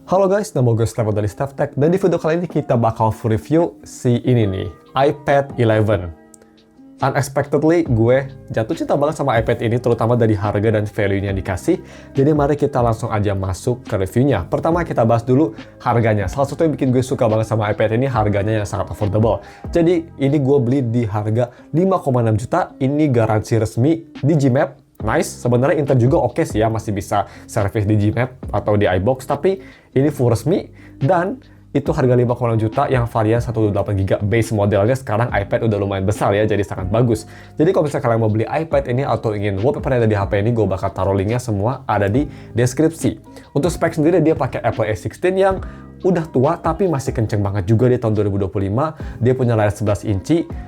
Halo guys, nama gue Stefan dari StefTech, dan di video kali ini kita bakal review si ini nih, iPad 11. Unexpectedly, gue jatuh cinta banget sama iPad ini, terutama dari harga dan value-nya dikasih. Jadi mari kita langsung aja masuk ke reviewnya. Pertama kita bahas dulu harganya. Salah satu yang bikin gue suka banget sama iPad ini, harganya yang sangat affordable. Jadi ini gue beli di harga 5,6 juta, ini garansi resmi di Gmap. Nice, sebenarnya Intel juga oke sih ya, masih bisa service di Gmap atau di iBox, tapi ini full resmi dan itu harga 5,6 juta yang varian 128GB base modelnya. Sekarang iPad udah lumayan besar ya, jadi sangat bagus. Jadi kalau misalnya kalian mau beli iPad ini atau ingin wallpaper yang ada di HP ini, gue bakal taruh linknya semua ada di deskripsi. Untuk spek sendiri dia pakai Apple A16 yang udah tua tapi masih kenceng banget juga di tahun 2025. Dia punya layar 11 inci.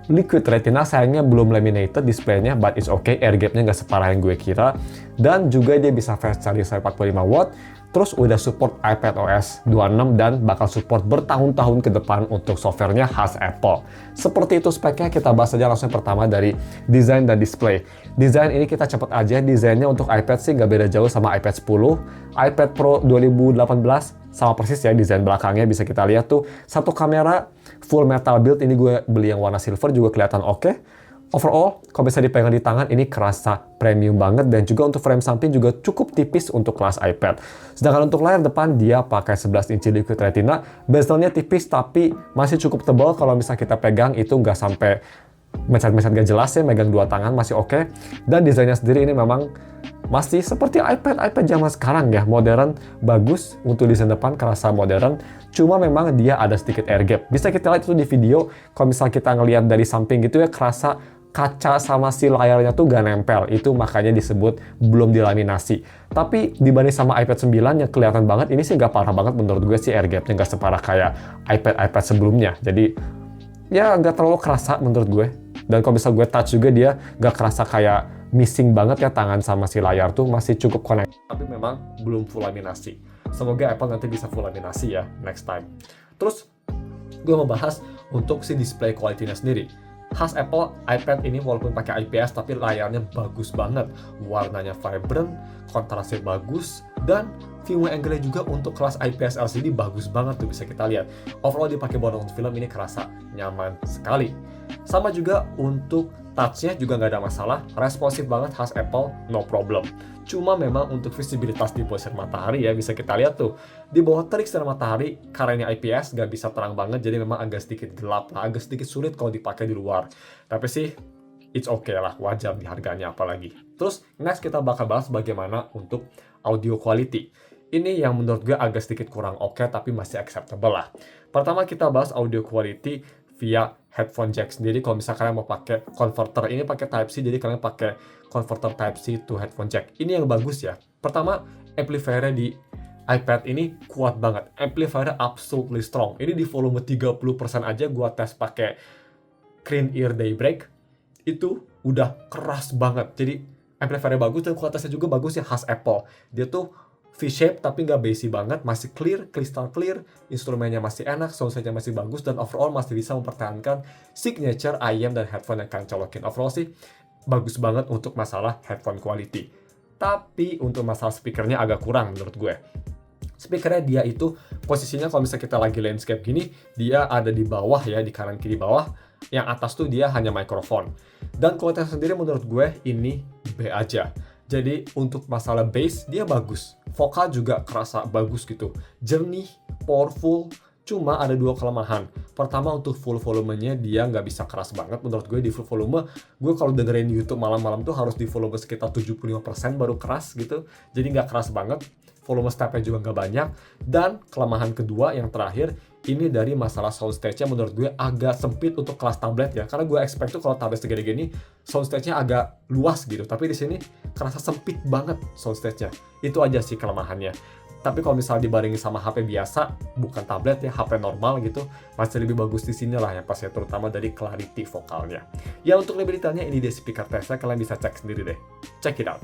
Liquid Retina, sayangnya belum laminated displaynya, but it's okay, air gap-nya nggak separah yang gue kira. Dan juga dia bisa fast charging sampai 45 watt, terus udah support iPadOS 26 dan bakal support bertahun-tahun ke depan untuk softwarenya khas Apple. Seperti itu speknya, kita bahas aja langsung pertama dari desain dan display. Desain ini kita cepet aja, desainnya untuk iPad sih nggak beda jauh sama iPad 10, iPad Pro 2018, sama persis ya desain belakangnya, bisa kita lihat tuh satu kamera full metal build. Ini gue beli yang warna silver juga kelihatan oke. Overall, kalau bisa dipegang di tangan ini kerasa premium banget, dan juga untuk frame samping juga cukup tipis untuk kelas iPad. Sedangkan untuk layar depan dia pakai 11 inci Liquid Retina, bezelnya tipis tapi masih cukup tebal. Kalau misalnya kita pegang itu nggak sampai mencet-mencet gak jelas ya, megang dua tangan masih oke. Dan desainnya sendiri ini memang masih seperti iPad zaman sekarang ya, modern, bagus. Untuk desain depan kerasa modern, cuma memang dia ada sedikit air gap. Bisa kita lihat itu di video, kalau misalnya kita ngelihat dari samping gitu ya, kerasa kaca sama si layarnya tuh gak nempel. Itu makanya disebut belum dilaminasi. Tapi dibanding sama iPad 9 yang kelihatan banget, ini sih gak parah banget menurut gue sih, air gapnya gak separah kayak iPad sebelumnya. Jadi ya gak terlalu kerasa menurut gue. Dan kalau bisa gue touch juga, dia gak kerasa kayak missing banget ya, tangan sama si layar tuh masih cukup connect. Tapi memang belum full laminasi. Semoga Apple nanti bisa full laminasi ya next time. Terus gue mau bahas untuk si display quality-nya sendiri. Khas Apple, iPad ini walaupun pakai IPS tapi layarnya bagus banget. Warnanya vibrant, kontrasnya bagus, dan viewing angle-nya juga untuk kelas IPS LCD bagus banget tuh, bisa kita lihat. Overall dipakai buat nonton film ini kerasa nyaman sekali. Sama juga untuk touch-nya juga nggak ada masalah, responsif banget khas Apple, no problem. Cuma memang untuk visibilitas di bawah sinar matahari ya, bisa kita lihat tuh, di bawah terik sinar matahari, karena ini IPS nggak bisa terang banget, jadi memang agak sedikit gelap lah, agak sedikit sulit kalau dipakai di luar. Tapi sih, it's okay lah, wajar di harganya apalagi. Terus, next kita bakal bahas bagaimana untuk audio quality. Ini yang menurut gue agak sedikit kurang oke, tapi masih acceptable lah. Pertama kita bahas audio quality via headphone jack sendiri. Kalau misalnya kalian mau pakai converter, ini pakai Type-C, jadi kalian pakai converter Type-C to headphone jack. Ini yang bagus ya. Pertama, amplifier-nya di iPad ini kuat banget. Amplifier absolutely strong. Ini di volume 30% aja gua tes pakai Clean Ear Daybreak. Itu udah keras banget. Jadi amplifier bagus dan kualitasnya juga bagus ya, khas Apple. Dia tuh V-shape tapi nggak bassy banget, masih clear, crystal clear, instrumennya masih enak, sound-nya masih bagus, dan overall masih bisa mempertahankan signature IM dan headphone yang kalian colokin. Overall sih bagus banget untuk masalah headphone quality. Tapi untuk masalah speakernya agak kurang menurut gue. Speakernya dia itu posisinya kalau misalnya kita lagi landscape gini, dia ada di bawah ya, di kanan kiri bawah. Yang atas tuh dia hanya mikrofon. Dan kualitasnya sendiri menurut gue ini B aja. Jadi untuk masalah bass dia bagus, vokal juga kerasa bagus gitu, jernih, powerful. Cuma ada dua kelemahan. Pertama, untuk full volumenya dia nggak bisa keras banget. Menurut gue di full volume, gue kalau dengerin YouTube malam-malam tuh harus di volume sekitar 75% baru keras gitu. Jadi nggak keras banget. Volume stepnya juga nggak banyak. Dan kelemahan kedua yang terakhir, ini dari masalah soundstage-nya menurut gue agak sempit untuk kelas tablet ya. Karena gue expect tuh kalau tablet segede gini, soundstage-nya agak luas gitu. Tapi di sini kerasa sempit banget soundstage-nya. Itu aja sih kelemahannya. Tapi kalau misalnya dibandingin sama HP biasa, bukan tablet ya, HP normal gitu, masih lebih bagus di sini lah ya pas ya, terutama dari clarity vokalnya. Ya untuk lebih detailnya ini dia speaker testnya, kalian bisa cek sendiri deh. Check it out.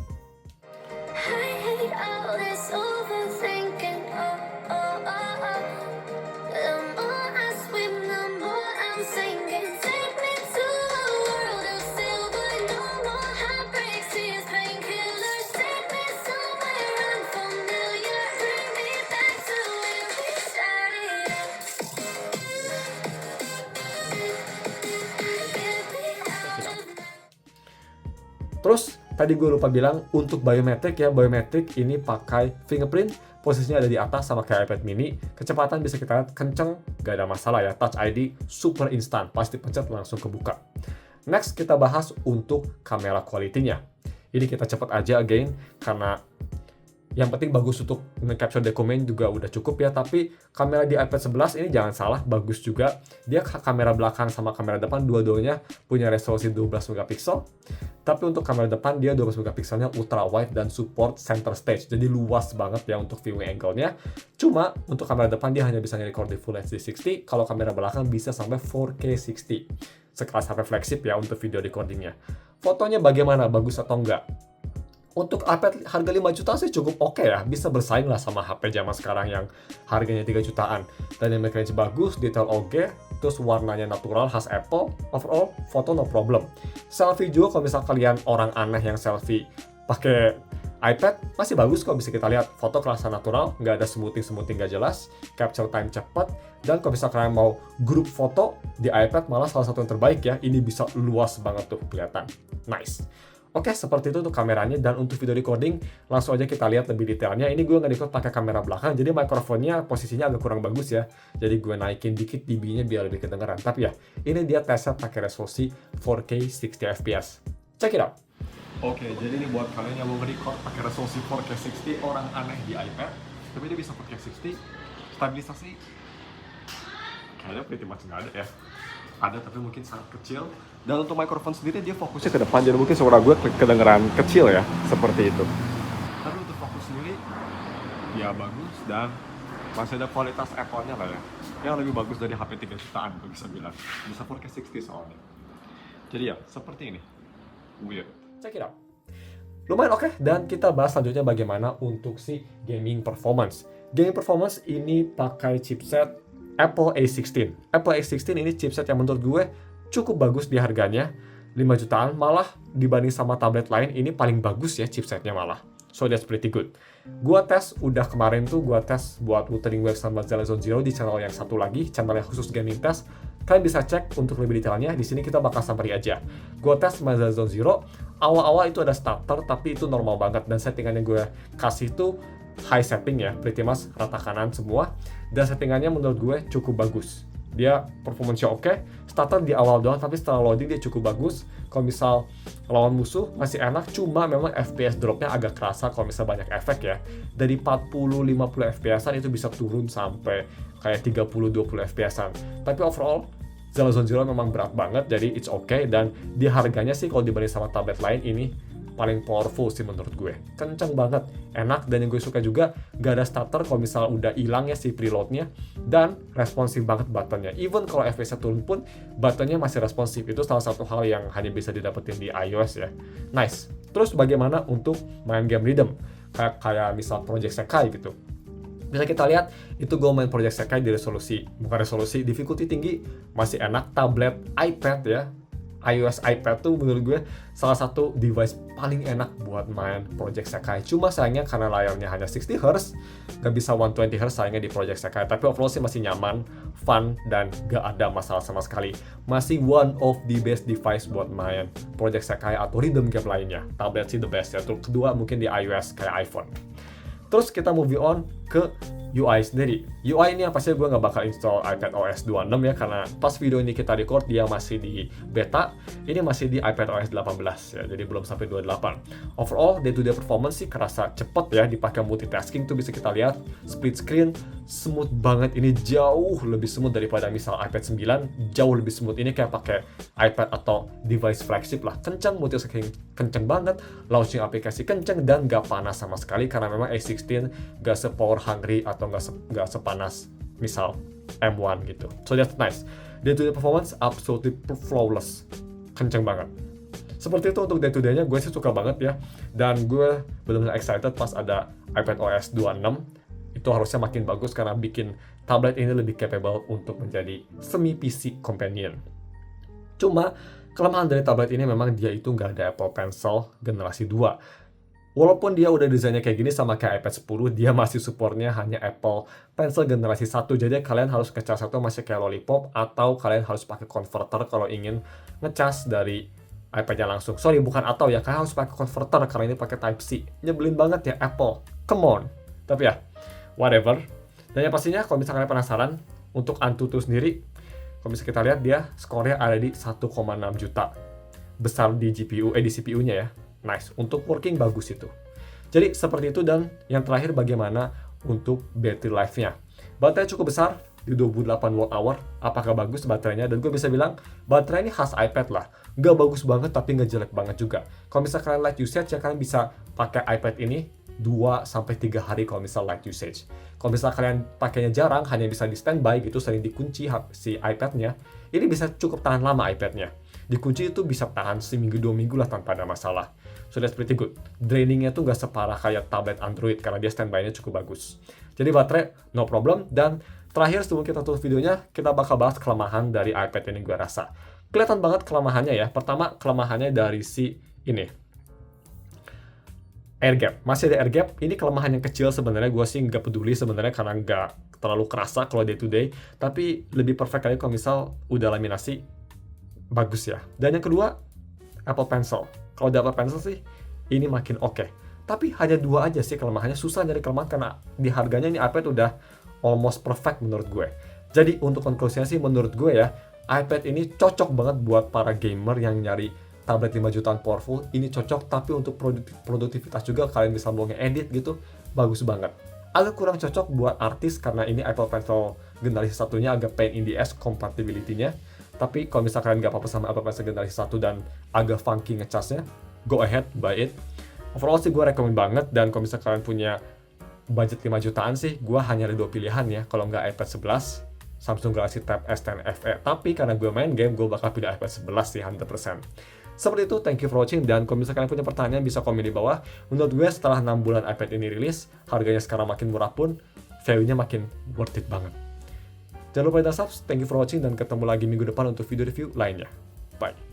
Terus tadi gue lupa bilang untuk biometric ya, biometric ini pakai fingerprint, posisinya ada di atas sama kayak iPad mini, kecepatan bisa kita lihat kenceng, gak ada masalah ya, Touch ID super instan, pasti pencet langsung kebuka. Next kita bahas untuk kamera quality-nya. Ini kita cepet aja again, karena yang penting bagus untuk nge-capture dokumen juga udah cukup ya, tapi kamera di iPad 11 ini jangan salah, bagus juga. Dia kamera belakang sama kamera depan dua-duanya punya resolusi 12 megapiksel. Tapi untuk kamera depan dia 12 megapikselnya ultra wide dan support center stage. Jadi luas banget ya untuk viewing angle-nya. Cuma untuk kamera depan dia hanya bisa nge-record di Full HD 60, kalau kamera belakang bisa sampai 4K 60. Sekelas HP flagship ya untuk video recordingnya. Fotonya bagaimana? Bagus atau enggak? Untuk iPad harga 5 juta sih cukup oke ya, bisa bersaing lah sama HP zaman sekarang yang harganya 3 jutaan. Dynamic range bagus, detail oke, terus warnanya natural khas Apple, overall foto no problem. Selfie juga kalau misal kalian orang aneh yang selfie pakai iPad, masih bagus kok, bisa kita lihat foto kerasa natural, nggak ada smoothing nggak jelas, capture time cepat, dan kalau misal kalian mau grup foto di iPad malah salah satu yang terbaik ya, ini bisa luas banget tuh kelihatan. Nice. Oke, seperti itu untuk kameranya, dan untuk video recording, langsung aja kita lihat lebih detailnya. Ini gue nge-record pakai kamera belakang, jadi mikrofonnya posisinya agak kurang bagus ya. Jadi gue naikin dikit dB-nya biar lebih kedengeran. Tapi ya, ini dia tesnya pakai resolusi 4K 60 fps. Check it out! Oke, jadi ini buat kalian yang mau nge-record pakai resolusi 4K 60, orang aneh di iPad, tapi dia bisa 4K 60, stabilisasi kayaknya pretty much nggak ada ya. Ada tapi mungkin sangat kecil, dan untuk mikrofon sendiri dia fokusnya ke depan, jadi mungkin suara gue kedengeran kecil ya, seperti itu. Tapi untuk fokus sendiri ya bagus, dan masih ada kualitas Apple-nya lah ya, yang lebih bagus dari HP 3 jutaan gue bisa bilang, bisa 4K 60 soalnya. Jadi ya seperti ini, weird. Check it out. Lumayan oke, dan kita bahas selanjutnya bagaimana untuk si gaming performance. Gaming performance ini pakai chipset Apple A16. Apple A16 ini chipset yang menurut gue cukup bagus di harganya, 5 jutaan, malah dibanding sama tablet lain ini paling bagus ya chipsetnya malah. So that's pretty good. Gua tes udah kemarin tuh, gua tes buat Wuthering Waves sama Zone Zero di channel yang satu lagi, channel yang khusus gaming test. Kalian bisa cek untuk lebih detailnya, di sini kita bakal summary aja. Gua tes Zone Zero, awal-awal itu ada starter tapi itu normal banget, dan settingannya gue kasih tuh high setting ya, pretty much rata kanan semua, dan settingannya menurut gue cukup bagus. Dia performance-nya oke, starter di awal doang, tapi setelah loading dia cukup bagus. Kalau misal lawan musuh masih enak, cuma memang FPS dropnya agak kerasa kalau misal banyak efek ya. Dari 40-50 FPS-an itu bisa turun sampai kayak 30-20 FPS-an. Tapi overall, Zone Zero memang berat banget, jadi it's okay, dan di harganya sih kalau dibanding sama tablet lain ini paling powerful sih menurut gue. Kenceng banget, enak, dan yang gue suka juga gak ada stutter kalau misal udah hilang ya si preloadnya, dan responsif banget buttonnya. Even kalau FPS-nya turun pun buttonnya masih responsif. Itu salah satu hal yang hanya bisa didapetin di iOS ya. Nice. Terus bagaimana untuk main game rhythm? Kayak misal Project Sekai gitu. Bisa kita lihat, itu gue main Project Sekai di bukan resolusi, difficulty tinggi, masih enak. Tablet, iPad ya, iOS iPad tuh menurut gue salah satu device paling enak buat main Project Sekai. Cuma sayangnya karena layarnya hanya 60Hz, gak bisa 120Hz sayangnya di Project Sekai. Tapi overall sih masih nyaman, fun, dan gak ada masalah sama sekali. Masih one of the best device buat main Project Sekai atau rhythm game lainnya. Tablet sih the best ya. Terus kedua mungkin di iOS kayak iPhone. Terus kita moving on ke UI sendiri. UI ini yang pasti gue nggak bakal install iPad OS 26 ya, karena pas video ini kita record dia masih di beta, ini masih di iPad OS 18 ya, jadi belum sampai 28. Overall, day-to-day performance sih kerasa cepet ya, dipakai multitasking tuh bisa kita lihat, split screen, smooth banget, ini jauh lebih smooth daripada misal iPad 9, jauh lebih smooth, ini kayak pakai iPad atau device flagship lah, kenceng, multitasking kenceng banget, launching aplikasi kenceng, dan gak panas sama sekali, karena memang A16 gak se-power hungry atau nggak sepanas misal M1 gitu. So that's nice. Day-to-day performance absolutely flawless, kenceng banget. Seperti itu untuk day-to-day-nya, gue sih suka banget ya. Dan gue benar-benar excited pas ada iPad OS 26. Itu harusnya makin bagus karena bikin tablet ini lebih capable untuk menjadi semi-PC companion. Cuma kelemahan dari tablet ini memang dia itu nggak ada Apple Pencil generasi 2. Walaupun dia udah desainnya kayak gini sama kayak iPad 10, dia masih supportnya hanya Apple Pencil generasi 1. Jadi kalian harus ngecas atau masih kayak Lollipop, atau kalian harus pakai converter kalau ingin ngecas dari iPad-nya langsung. Sorry, bukan atau ya, kalian harus pakai converter karena ini pakai Type-C. Nyebelin banget ya Apple. Come on. Tapi ya, whatever. Dan yang pastinya kalau misalnya kalian penasaran untuk Antutu sendiri, kalau misalnya kita lihat dia skornya ada di 1,6 juta. Besar di di CPU-nya ya. Nice. Untuk working bagus itu. Jadi seperti itu, dan yang terakhir bagaimana untuk battery life-nya. Baterai cukup besar di 28 watt-hour. Apakah bagus baterainya? Dan gue bisa bilang baterai ini khas iPad lah. Nggak bagus banget tapi nggak jelek banget juga. Kalau misalnya kalian light usage ya kalian bisa pakai iPad ini 2-3 hari kalau misal light usage. Kalau misal kalian pakainya jarang, hanya bisa di standby gitu, sering dikunci si iPad-nya, ini bisa cukup tahan lama iPad-nya. Dikunci itu bisa tahan seminggu 2 minggu lah tanpa ada masalah. So that's pretty good. Drainingnya tuh nggak separah kayak tablet Android karena dia standby-nya cukup bagus. Jadi baterai no problem. Dan terakhir sebelum kita tutup videonya, kita bakal bahas kelemahan dari iPad ini gue rasa. Kelihatan banget kelemahannya ya. Pertama, kelemahannya dari si ini. Air gap. Masih ada air gap. Ini kelemahan yang kecil sebenarnya. Gue sih nggak peduli sebenarnya karena nggak terlalu kerasa kalau day to day. Tapi lebih perfect kali kalau misal udah laminasi, bagus ya. Dan yang kedua, Apple Pencil. Kalau ada Apple Pencil sih, ini makin oke. Tapi hanya 2 aja sih kelemahannya. Susah nyari kelemahan karena di harganya ini iPad udah almost perfect menurut gue. Jadi untuk konklusinya sih menurut gue ya, iPad ini cocok banget buat para gamer yang nyari tablet 5 jutaan powerful. Ini cocok, tapi untuk produktivitas juga kalian bisa mau ngedit gitu, bagus banget. Agak kurang cocok buat artis karena ini Apple Pencil generasi satunya agak pain in the ass compatibility-nya. Tapi kalau misalkan nggak apa-apa sama Apple Pencil generasi 1 dan agak funky ngecasnya, go ahead, buy it. Overall sih gue rekomen banget, dan kalau misalkan kalian punya budget 5 jutaan sih, gue hanya ada 2 pilihan ya. Kalau nggak iPad 11, Samsung Galaxy Tab S10 FE. Tapi karena gue main game, gue bakal pilih iPad 11 sih 100%. Seperti itu, thank you for watching, dan kalau misalkan kalian punya pertanyaan bisa komen di bawah. Menurut gue setelah 6 bulan iPad ini rilis, harganya sekarang makin murah pun, value-nya makin worth it banget. Jangan lupa subscribe, thank you for watching, dan ketemu lagi minggu depan untuk video review lainnya. Bye.